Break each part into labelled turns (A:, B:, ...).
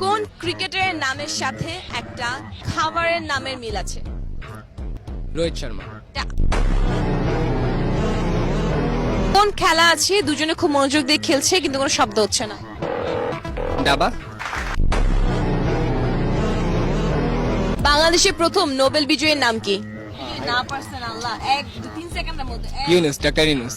A: কোন ক্রিকেটারের নামের সাথে একটা খাবারের নামের মিল আছে?
B: রোহিত শর্মা।
A: কোন খেলা আছে দুজনে খুব মনোযোগ দিয়ে খেলছে কিন্তু কোনো শব্দ হচ্ছে না?
B: দাবা।
A: বাংলাদেশের প্রথম নোবেল বিজয়ীর নাম কি? না পারছেন আল্লাহ, 1-2-3 সেকেন্ডের মধ্যে।
B: ইউনুস, ডক্টর ইউনুস।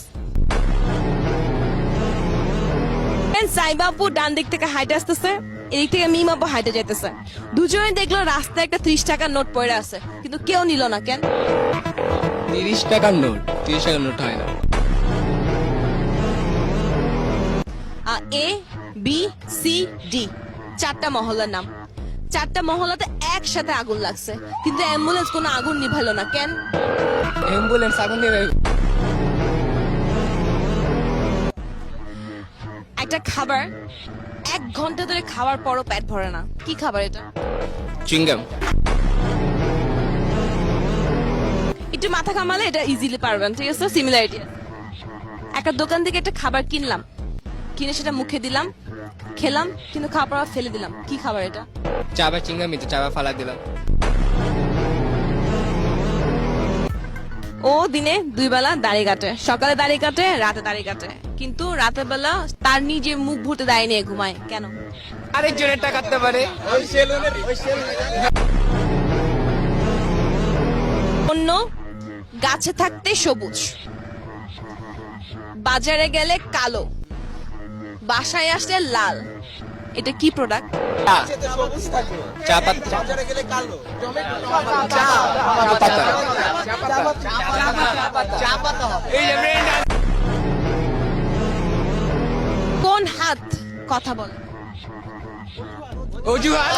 A: সাইবাবু ডান দিক থেকে হাইটে আসতেছে, এদিক থেকে মিম আপু হাইটে যাইতেছে। দুজনে দেখলো রাস্তায় একটা 30 টাকার নোট পড়ে আছে, কিন্তু কেউ নিল না কেন?
B: 30 টাকার নোট, 30 টাকার নোট হয় না।
A: এ বি সি ডি চারটা মহল্লার নাম। চারটা মহল্লাতে একসাথে আগুন লাগছে, কিন্তু অ্যাম্বুলেন্স কোনো আগুন নিভালো না কেন?
B: অ্যাম্বুলেন্স আগুন নিয়ে
A: একটা খাবার 1 ঘন্টা ধরে খাওয়ার পরও পেট ভরে না, কি খাবার এটা?
B: চুইংগাম।
A: একটু মাথা কামালে এটা ইজিলি পারবেন, ঠিক আছে? সিমিলারিটি। একটা দোকান থেকে একটা খাবার কিনলাম, কিনে সেটা মুখে দিলাম, খেলাম, কিন্তু খাওয়ার পর ফেলে দিলাম, কি খাবার এটা?
B: চাবা চিংগামি, তো চাবা ফালা দিলাম।
A: ও দিনে 2 বেলা দাড়ি কাটে, সকালে দাড়ি কাটে, রাতে দাড়ি কাটে, কিন্তু রাতের বেলা তার নিজে মুখ ভুটে দাড়ি নিয়ে ঘুমায় কেন?
B: আরেকজনের টাকা কাটতে পারে।
A: অন্য গাছে থাকতে সবুজ, বাজারে গেলে কালো, বাসায় আসলে লাল, এটা কি প্রোডাক্ট?
B: চা পাতা।
A: কোন হাত কথা বলে?
B: অজুহাত।